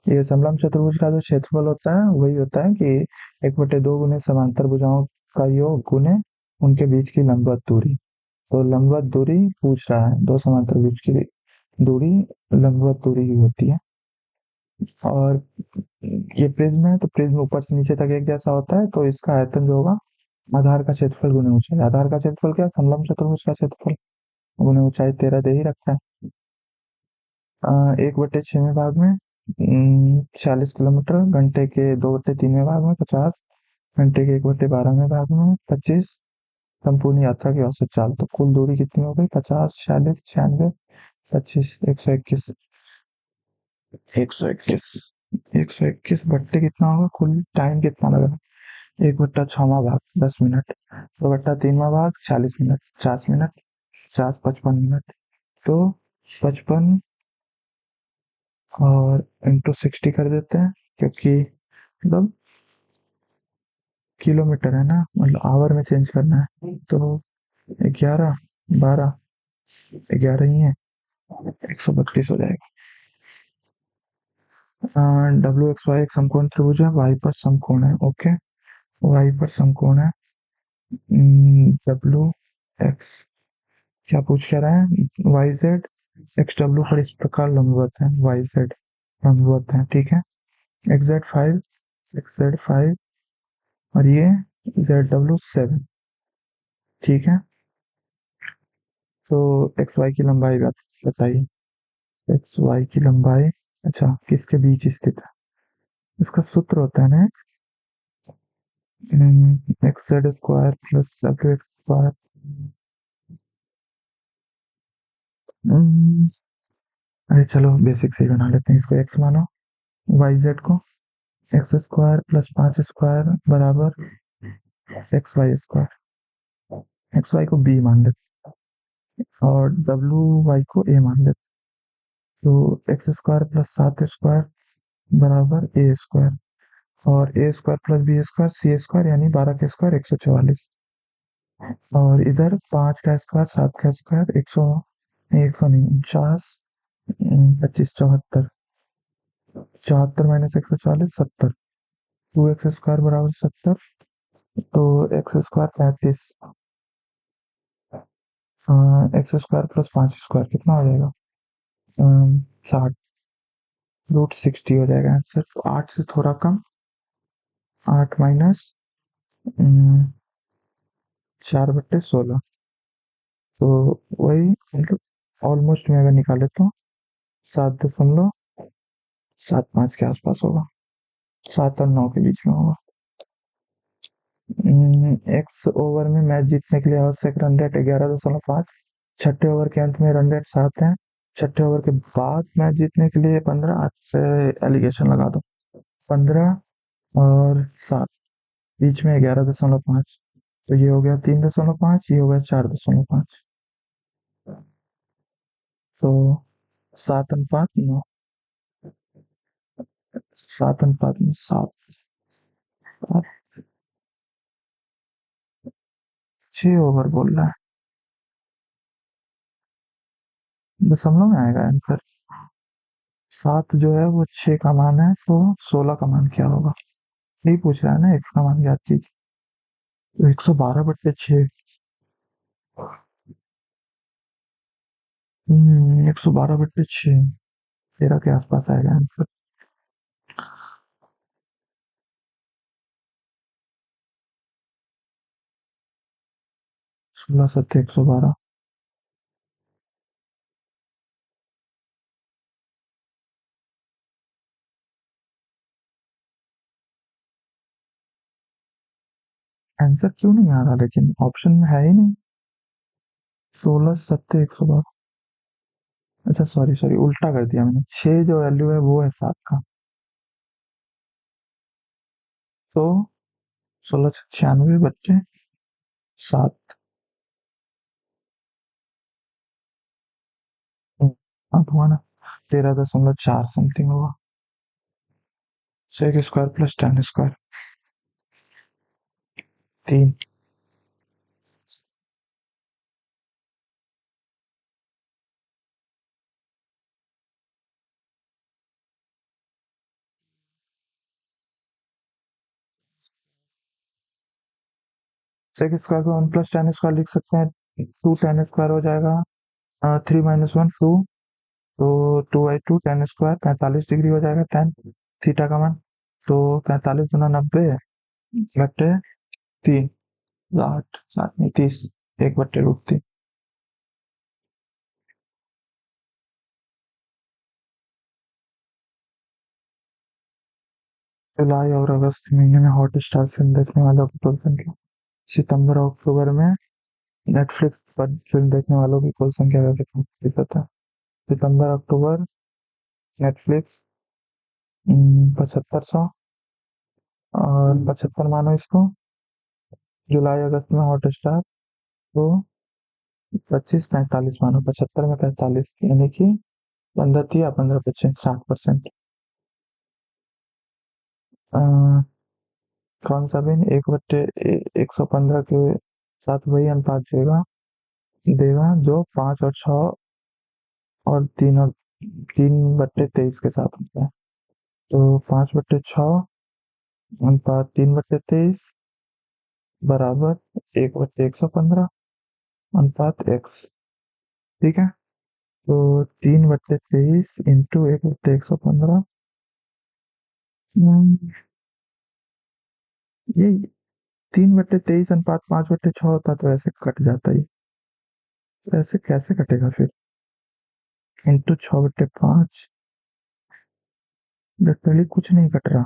ये समलंब चतुर्भुज का जो क्षेत्रफल होता है वही होता है कि 1/2 गुने समांतर भुजाओं का योग गुने उनके बीच की लंबवत दूरी। तो लंबवत दूरी पूछ रहा है, दो समांतर बीच की दूरी लंबवत दूरी ही होती है। और ये प्रिज्म है, तो प्रिज्म ऊपर से नीचे तक एक जैसा होता है, तो इसका आयतन जो होगा आधार का क्षेत्रफल गुने ऊंचाई। आधार का क्षेत्रफल क्या, समलंब चतुर्भुज का क्षेत्रफल गुने ऊंचाई 13 दे ही रखता है। 1/6वें भाग में 40 किलोमीटर, घंटे के 2/3वें भाग में 50, घंटे के 1/12वें भाग में 25, संपूर्ण यात्रा की औसत चाल। तो कुल दूरी कितनी हो गई, 50, 40, 96, 25, 121, 121, 121 बट्टे कितना होगा, कुल टाइम कितना लगा, 1/6वां भाग 10 मिनट, 2/3वां भाग 40 मिनट, 50 मिनट, 50 55 मिनट, तो 55 और इंटू 60 कर देते हैं, क्योंकि मतलब किलोमीटर है ना, मतलब आवर में चेंज करना है। तो 11, 12, 11 ही है, 132 हो जाएगा। WXY एक समकोण त्रिभुज है, वाई पर समकोण है, ओके, वाई पर समकोण है। WX क्या पूछ क्या रहा है, YZ XW पर इस प्रकार लंबवत है, YZ लंबवत है, ठीक है। XZ5 और ये ZW7, ठीक है। तो एक्स वाई की लंबाई बताइए, एक्स वाई की लंबाई, अच्छा किसके बीच स्थित है, इसका सूत्र होता है ना, XZ² प्लस WX²। अरे चलो बेसिक से ही बना लेते हैं, इसको x मानो, YZ को x² प्लस 5² बराबर XY², XY को b मान लेते और WY को a मान लेते। तो x² प्लस 7² बराबर a², और a² प्लस b² c² यानी 12 के स्क्वायर 144, और इधर 5 का स्क्वायर 7 का स्क्वायर 100 नहीं 49, 25 74, 74 माइनस 140 70, 2x² बराबर 70, तो x² 35, x² प्लस 5² कितना हो जाएगा, 60, √60 हो जाएगा आंसर। तो 8 से थोड़ा कम, 8 माइनस 4/16, तो वही मतलब ऑलमोस्ट मैं अगर निकाले तो 7.75 के आसपास होगा, 7 और 9 के बीच में होगा। एक्स ओवर में मैच जीतने के लिए आवश्यक रन रेट 11.5, छठे ओवर के अंत में रन रेट 7 है। छठे ओवर के बाद मैच जीतने के लिए 15 पे एलिगेशन लगा दो। 15 और 7 बीच में 11.5। तो ये हो गया 3.5, ये हो गया 4.5। तो 7:9। 7:7। 6 ओवर बोल रहा है, दशमलव में आएगा आंसर। 7 जो है वो 6 का मान है, तो 16 का मान क्या होगा? यही पूछ रहा है ना, x का मान ज्ञात कीजिए। तो 112/6। 112/6 13 के आसपास आएगा आंसर। 16 × 7 = 112। आंसर क्यों नहीं आ रहा, लेकिन ऑप्शन में है ही नहीं। 16 × 7 = 112। अच्छा सॉरी सॉरी, उल्टा कर दिया मैंने। 6 जो वैल्यू है वो है 7 का। तो 16 × 96 = 7। अब हुआ ना, 13.4 समथिंग होगा। Sec square plus ten square. 3। Sec square को 1 + tan² लिख सकते हैं। 2 tan² हो जाएगा। 3 - 1 2। तो 2/2 tan² 45 डिग्री हो जाएगा tan थीटा का मान। तो 45 × 90 / 3। 60 7 नहीं 30। 1/√3। जुलाई और अगस्त महीने में हॉट स्टार फिल्म देखने वालों की कुल संख्या। सितंबर और अक्टूबर में नेटफ्लिक्स पर फिल्म देखने वालों की कुल संख्या का कितना प्रतिशत है? सितंबर अक्टूबर नेटफ्लिक्स 7500, और 75 मानो इसको। जुलाई अगस्त में हॉट स्टार, तो 25 45 मानो। 75 में 45 यानी कि 15 × 15 = 60%। कौन सा बिन 1/115 के साथ वही अनुपात देगा जो 5 और 6 और 3/23 के साथ होता है। तो 5/6 अनुपात 3/23 बराबर 1/115 अनुपात x। ठीक है। तो 3/23 इंटू 1/115। ये 3/23 अनुपात 5/6 होता तो ऐसे कट जाता ही। तो ऐसे कैसे कटेगा फिर? इंटू 6/5। लिटरली कुछ नहीं कट रहा,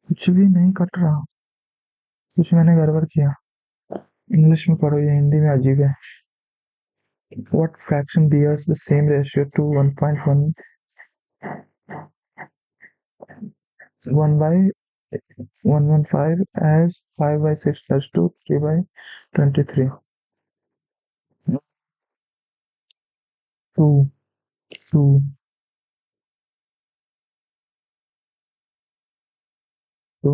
कुछ भी नहीं कट रहा। कुछ मैंने गड़बड़ किया। इंग्लिश में पढ़ो, ये हिंदी में अजीब है। What fraction bears the same ratio to 1.1 1/115 as 5/6 plus 2 3/23? 2 2। तो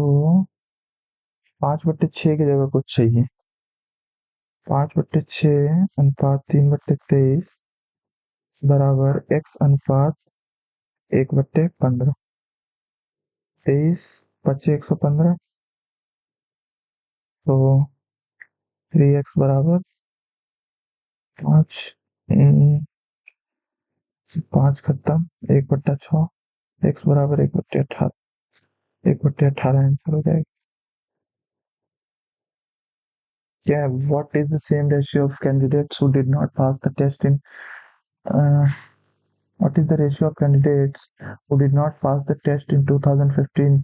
5/6 की जगह कुछ चाहिए। 5/6 अनुपात 3/23 बराबर x अनुपात 1/15। 23 25 115। तो 3x बराबर 5। 5 खत्म 1/6। x बराबर 1/18। 1/18 आंसर हो जाएगा। क्या what is the same ratio of candidates who did not pass the test in what is the ratio of candidates who did not pass the test in 2015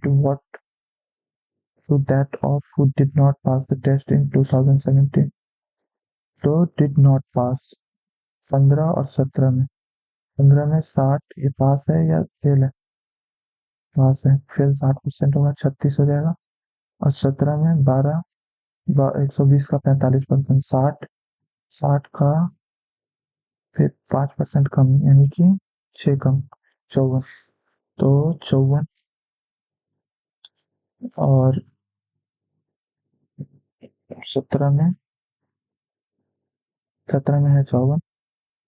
to that of who did not pass the test in 2017? तो did not पास 15 और 17 में। 15 में 60 ये पास है या fail है? पास है। Fail 60% होगा, 36 हो जाएगा। और 17 में 12, 120 का 45%, 60, 60 का फिर 5% कम, यानी कि 6 कम, 54। तो 54 और 17 में, 17 में है 54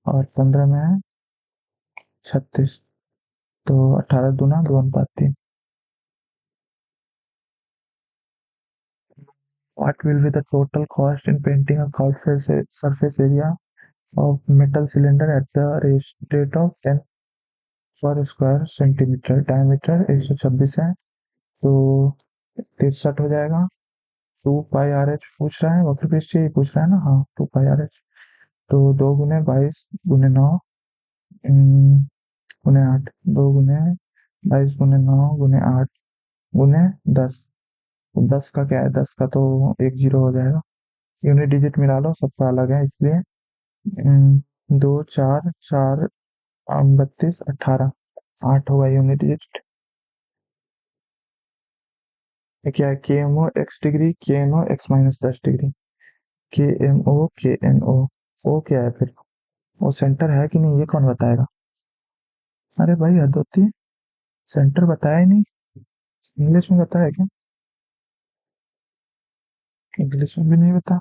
और 15 में है 36। तो 18 दूना 2 अनुपात 3। What will be the total cost in painting a curved surface area of metal cylinder at the rate of 10 पर स्क्वायर सेंटीमीटर? डायमीटर 126 है, तो 63 हो जाएगा। 2 पाई आर एच पूछ रहा है, वक्र पृष्ठ ही पूछ रहा है ना। हाँ, 2 पाई आर एच। तो 2 गुने 22 गुने 9 गुने 8, 2 गुने 22 गुने 9 गुने 8 गुने 10। 10 का क्या है, 10 का तो एक जीरो हो जाएगा। यूनिट डिजिट मिला लो, सबका अलग है इसलिए। 2 4 4 32 18, 8 होगा यूनिट डिजिट। ये क्या है? K M O X degree, K N O X minus 10 degree. K M O O क्या है फिर? वो सेंटर है कि नहीं, ये कौन बताएगा? अरे भाई हद होती है, सेंटर बताया ही नहीं। इंग्लिश में बताया क्या? इंग्लिश में भी नहीं बता,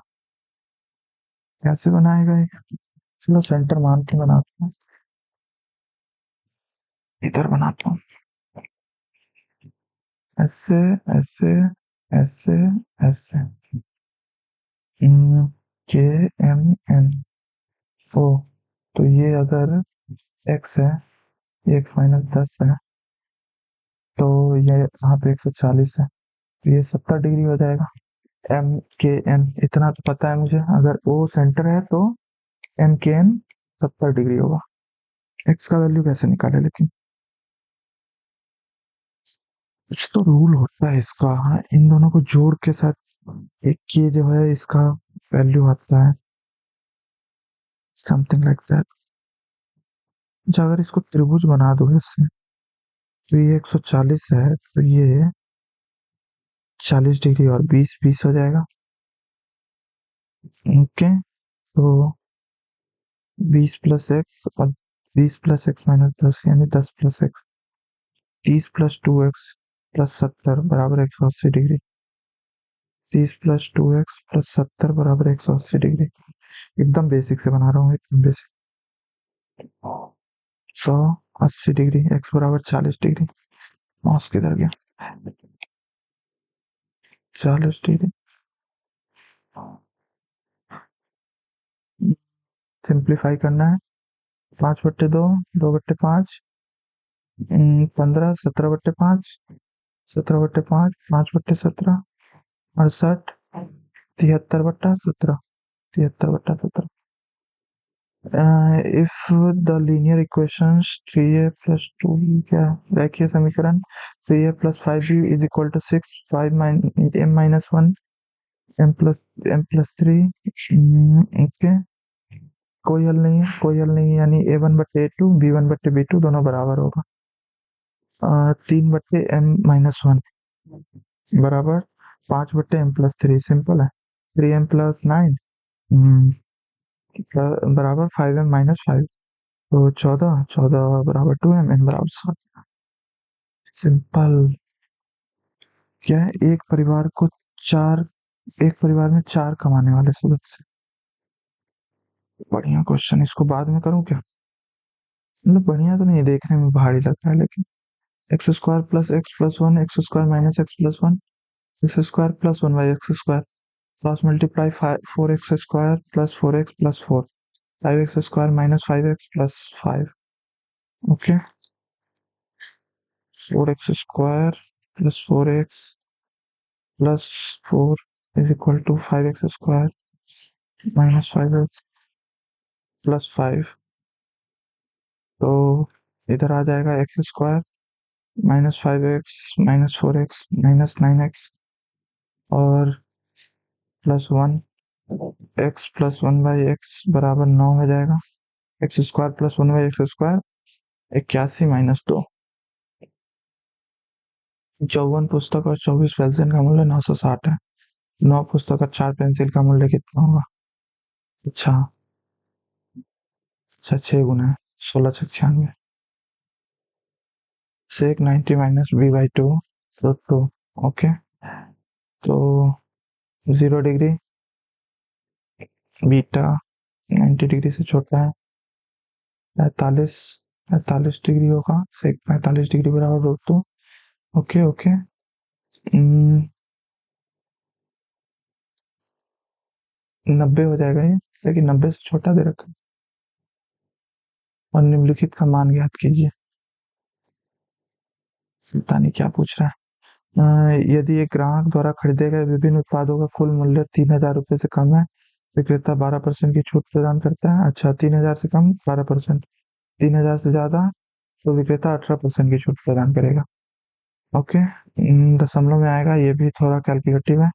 कैसे बनाएगा ये? चलो सेंटर मान के बनाता हूँ, इधर बनाता हूँ। ऐसे, ऐसे, ऐसे, ऐसे। के एम एन ओ। तो ये अगर एक्स है, ये एक्स माइनस 10 है, तो ये यहाँ पे 140 है, तो ये 70 डिग्री हो जाएगा। एम के एन इतना तो पता है मुझे, अगर ओ सेंटर है तो एम के एन 70 डिग्री होगा। एक्स का वैल्यू कैसे निकाले लेकिन? कुछ तो रूल होता है इसका। हाँ, इन दोनों को जोड़ के साथ एक ये जो है इसका वैल्यू आता है, समथिंग लाइक दैट। अच्छा, अगर इसको त्रिभुज बना दो इससे, तो ये 140 है, तो ये 40 डिग्री और 20 हो जाएगा। ओके, तो 20 प्लस एक्स और 20 प्लस एक्स माइनस 10, यानी 10 plus x. 30 plus 2x plus 70 बराबर 180 डिग्री। 30 प्लस 2x प्लस 70 बराबर 180 डिग्री। एकदम बेसिक से बना रहा हूँ, एकदम बेसिक। 180 डिग्री, एक्स बराबर 40 डिग्री। माउस किधर गया? 40 डिग्री। सिंप्लीफाई करना है। 5/2, 2/5, 15, 17/5, 17/5, 5/17, 68, 73/17, 73/17। if the linear equations 3a plus 2 क्या रैखिक समीकरण 3a plus 5b is equal to 6, 5 m minus 1 m plus 3। Okay, कोई हल नहीं है, कोई हल नहीं है, यानी a1/a2 b1/b2 दोनों बराबर होगा। 3/m-1 बराबर 5/m+3, सिंपल है। 3m+9 बराबर 5m-5, तो 14, 14 बराबर 2m, n बराबर 7। सिंपल। क्या है? एक परिवार में 4 कमाने वाले सूरज से। बढ़िया क्वेश्चन, इसको बाद में करूं क्या? मतलब बढ़िया तो नहीं, देखने में भारी लग रहा है लेकिन। X square plus x plus one, x square minus x plus one, x square plus 1/x² cross multiply 4x² plus 4x plus 4, 5x² minus 5x plus 5। Okay, 4x² plus 4x plus 4 is equal to 5x² minus 5x plus 5। तो इधर आ जाएगा x² minus 5x minus 4x minus 9x और plus 1। X plus one by x बराबर 9 हो जाएगा। X square plus one by x square 81 - 2। 54 पुस्तक और 24 pencil का मूल्य 960 है। 9 पुस्तक और 4 पेंसिल का मूल्य कितना होगा? अच्छा। अच्छा, 6 गुना है। 16 × 96। सेक 90 - b/2 तो 2। ओके। तो 0 डिग्री बीटा 90 डिग्री से छोटा है। 45 45 डिग्री होगा। सेक 45 डिग्री बराबर √2। Okay okay. 90 हो जाएगा ये, लेकिन 90 से छोटा दे रखा है। और निम्नलिखित का मान ज्ञात कीजिए। पता नहीं क्या पूछ रहा है। यदि एक ग्राहक द्वारा खरीदे गए विभिन्न उत्पादों का कुल मूल्य 3,000 रुपये से कम है, विक्रेता 12% की छूट प्रदान करता है। अच्छा, 3,000 से कम 12%, 3,000 से ज्यादा तो विक्रेता 18% की छूट प्रदान करेगा। ओके। दशमलव में आएगा, ये भी थोड़ा कैलकुलेटिव है।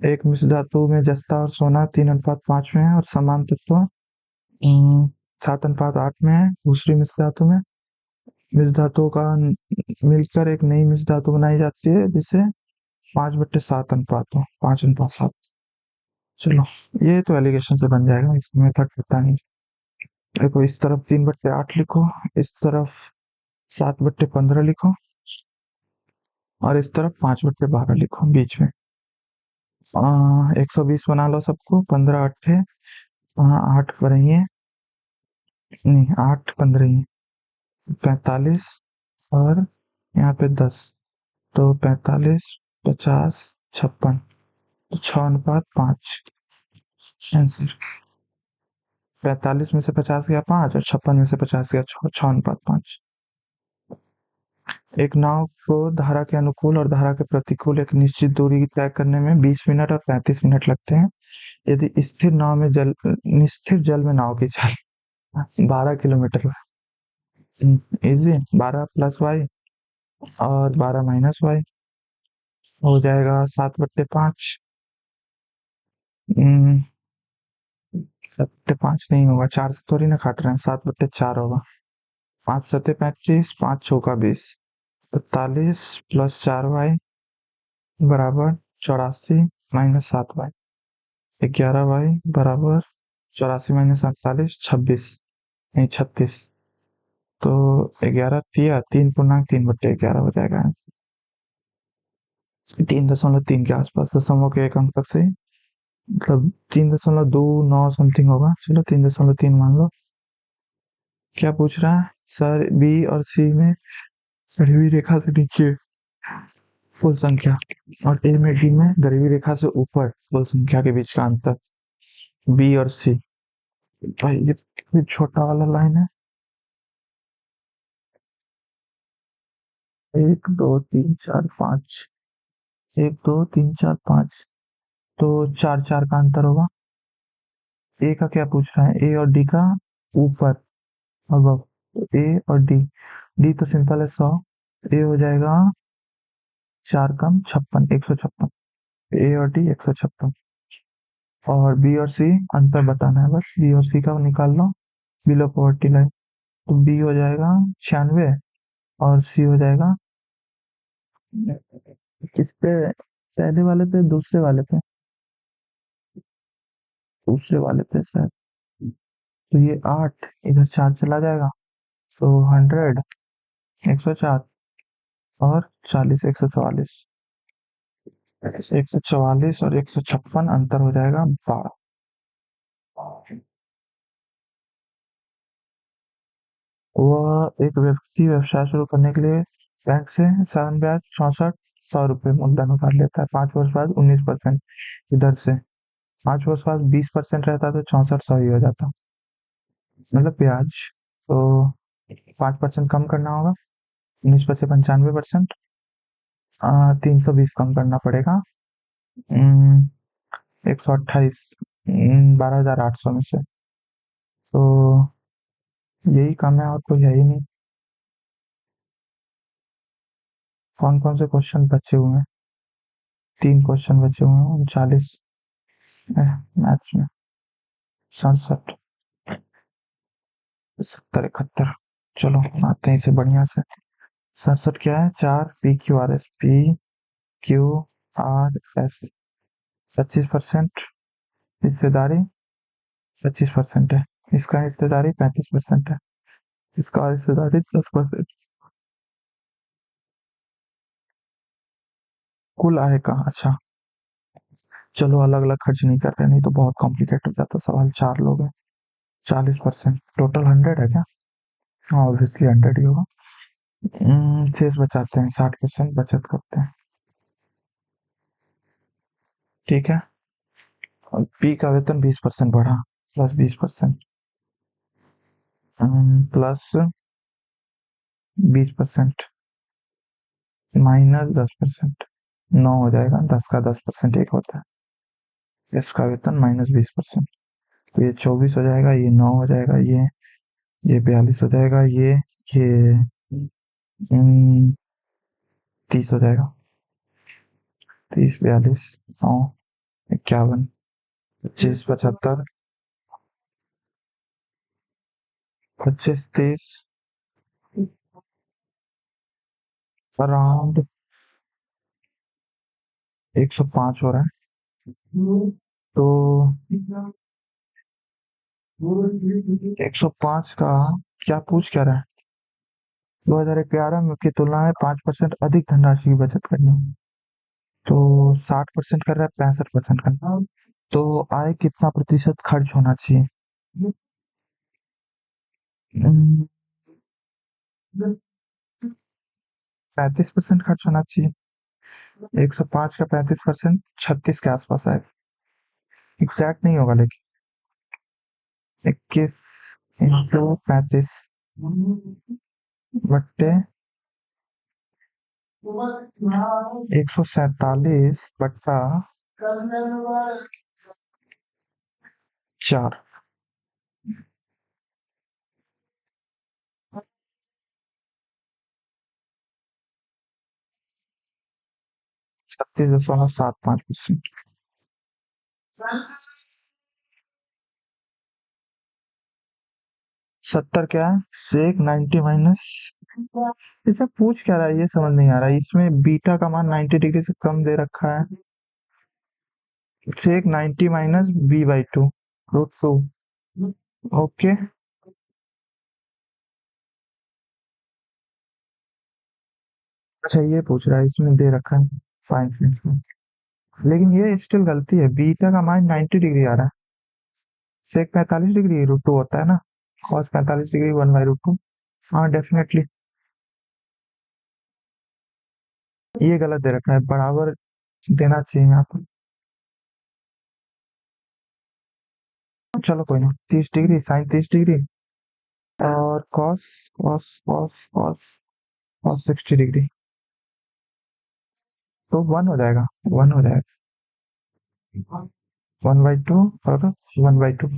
एक मिश्र धातु में जस्ता और सोना 3:5 में है और समान तत्व 7:8 में है। दूसरी मिश्र धातु में मिश्र धातुओं का मिलकर एक नई मिश्र धातु बनाई जाती है जिसे 5/7 अनुपात हो, 5:7। चलो, ये तो एलिगेशन से बन जाएगा, इसमें मेथड पता नहीं। देखो, इस तरफ 3/8 लिखो, इस तरफ 7/15 लिखो और इस तरफ 5/12 लिखो बीच में। 120 बना लो सबको। 15 × 8 8 बढ़िए, नहीं 8 × 15 45 और यहाँ पे 10, तो 45 50 56 तो 6:5 आंसर। 45 में से 50 गया 5 और 56 में से 50 गया 6:5। एक नाव को धारा के अनुकूल और धारा के प्रतिकूल एक निश्चित दूरी तय करने में 20 मिनट और 35 मिनट लगते हैं। यदि स्थिर जल में नाव की चाल 12 किलोमीटर इजी। 12 + y और 12 - y हो जाएगा 7/5। 7/5 नहीं होगा, 4 से थोड़ी ना काट रहे हैं, 7/4 होगा। 5×7 = 35, 5×6 = 20, 47 + 4y बराबर 84 - 7y। 11y बराबर 84 - 48 26, नहीं 36। तो 11 तिया 3×3/11 हो जाएगा। 3.3 के आसपास, दशमलव के एक अंक तक से मतलब 3.29 समथिंग होगा। चलो 3.3 मान लो। क्या पूछ रहा है सर? बी और सी में बढ़ी हुई रेखा से नीचे कुल संख्या और ए में डी में बढ़ी हुई रेखा से ऊपर कुल संख्या के बीच का अंतर। बी और सी, भाई ये छोटा वाला लाइन है। 1 2 3 4 5, 1 2 3 4 5, तो 4 4 का अंतर होगा। ए का क्या पूछ रहा है? ए और डी का ऊपर अबव, ए और डी। डी तो सिंपल है 100। ए हो जाएगा 4 कम 56, 156। ए और डी 156। और बी और सी अंतर बताना है बस। बी और सी का निकाल लो बिलो पॉवर्टी लाइन। तो बी हो जाएगा 96 और सी हो जाएगा किस पे? पहले वाले पे, दूसरे वाले पे? दूसरे वाले पे सर। तो ये 8 इधर 4 चला जाएगा, तो 100 104 और 40 144। 144 और 156 अंतर हो जाएगा 12। वह एक व्यक्ति व्यवसाय शुरू करने के लिए बैंक से साधारण ब्याज 6400 मूलधन उधार लेता है। 5 वर्ष बाद 19% की दर से। 5 वर्ष बाद 20% रहता तो 6400 ही हो जाता, मतलब ब्याज। तो 5% कम करना होगा। 19 × 95%, 320 कम करना पड़ेगा। 128, 12,800 में से। तो यही कम है और कोई है ही नहीं। कौन कौन से क्वेश्चन बचे हुए हैं? 3 क्वेश्चन बचे हुए हैं। 39 मैथ्स में 67, 70, 71। चलो आते हैं इसे बढ़िया से। 67 क्या है? 4 PQRS, PQRS 25%। हिस्सेदारी 25% है, इसका हिस्सेदारी 35% है, इसका हिस्सेदारी 10%। कुल आय का, अच्छा चलो अलग अलग खर्च नहीं करते, नहीं तो बहुत कॉम्प्लिकेट हो जाता सवाल। 4 लोग हैं, 40%, टोटल 100 है क्या? हाँ ऑब्वियसली 100 ही होगा। शेष बचाते हैं, 60% बचत करते हैं, ठीक है। और पी का वेतन 20% बढ़ा, प्लस 20%, प्लस 20%, माइनस 10%, 9 हो जाएगा। 10 का 10% 1 होता है। इसका वेतन माइनस 20%, तो ये 24 हो जाएगा, ये 9 हो जाएगा, ये 42 हो जाएगा, ये 30 हो जाएगा। 30, 42, 9, 51, 25, 75, 25, 30, अराउंड 105 हो रहा है। तो 105 का क्या पूछ क्या रहा है? 2011 की तुलना में 5% अधिक धनराशि की बचत करनी है। तो 60% कर रहा है, 65% करना। तो आय कितना प्रतिशत खर्च होना चाहिए? 35% खर्च होना चाहिए। 105 का 35% 36 के आसपास आएगा। एग्जैक्ट नहीं होगा लेकिन 21 × 35 बट्टे 147/4। 36.75%। 70 क्या है? सेक 90 माइनस, इसे पूछ क्या रहा है ये समझ नहीं आ रहा है। इसमें बीटा का मान 90 डिग्री से कम दे रखा है। सेक 90 माइनस b/2 √2। ओके, अच्छा ये पूछ रहा है, इसमें दे रखा है फाइन में, लेकिन ये स्टिल गलती है। बीटा का मान 90 डिग्री आ रहा है, सेक 45 डिग्री √2 होता है ना, कॉस 45 डिग्री 1/√2। हाँ डेफिनेटली ये गलत दे रखा है, बराबर देना चाहिए यहाँ पर। चलो कोई ना, 30 डिग्री साइन 30 डिग्री, और cos cos cos cos cos 60 degree, तो 1 हो जाएगा, 1 हो जाएगा। 1/2 और 1/2,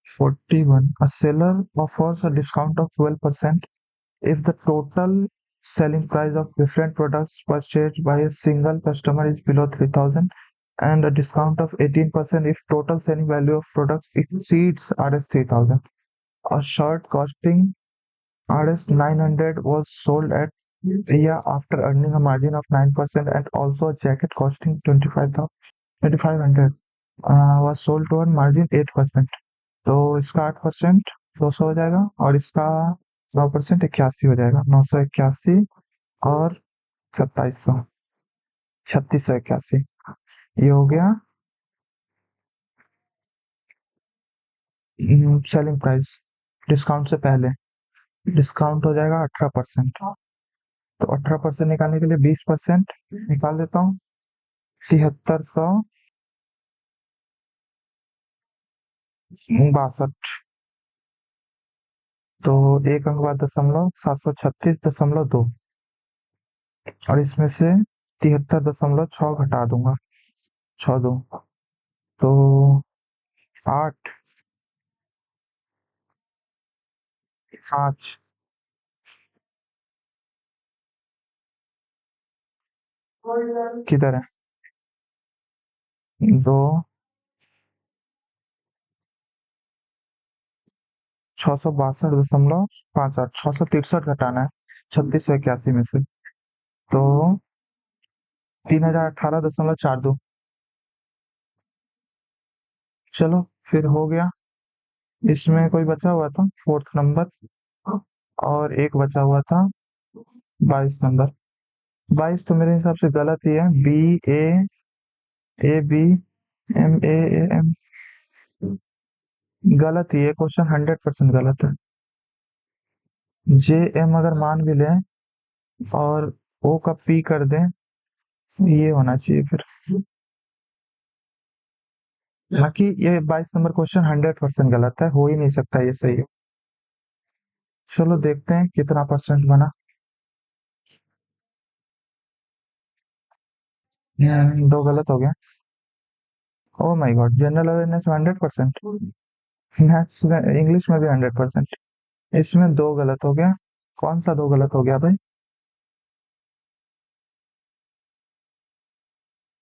41। A seller offers a discount of 12% if the total selling price of different products purchased by a single customer is below 3,000, and a discount of 18% if total selling value of products exceeds Rs 3,000. A shirt costing Rs 900 was sold at Ria after earning a margin of 9%, and also a jacket costing 2,500 was sold to a margin 8%। तो इसका 8% 200 हो जाएगा, और इसका 9% 81 हो जाएगा। 981 और 2700, 3681, ये हो गया सेलिंग प्राइस डिस्काउंट से पहले। डिस्काउंट हो जाएगा 18%, तो 18% निकालने के लिए 20% निकाल देता हूँ, 7362। तो एक अंक बाद दशमलव 736.2, और इसमें से 73.6 घटा दूंगा, 6 2, तो 8, 5, किधर है? 2 662.58, 663 घटाना है 3681 में से, तो 3018.42। चलो, फिर हो गया। इसमें कोई बचा हुआ था फोर्थ नंबर, और एक बचा हुआ था 22 नंबर। 22 तो मेरे हिसाब से गलत ही है। BAABMAAM, गलत ही है क्वेश्चन, 100% गलत है। JM अगर मान भी लें और O का P कर दें, ये होना चाहिए फिर। बाकी ये 22 नंबर क्वेश्चन 100% गलत है, हो ही नहीं सकता ये सही है। चलो देखते हैं कितना परसेंट बना। 2 गलत हो गया। Oh my God, general awareness में 100%, मैथ्स में, इंग्लिश में भी 100%। इसमें 2 गलत हो गया। कौन सा 2 गलत हो गया भाई?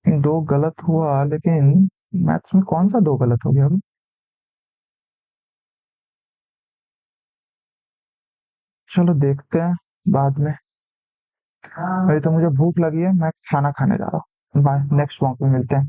2 गलत हुआ, लेकिन मैथ्स में कौन सा 2 गलत हो गया भाई? चलो देखते हैं बाद में। अभी तो मुझे भूख लगी है, मैं खाना खाने जा रहा हूँ। बाय, नेक्स्ट वॉक में मिलते हैं।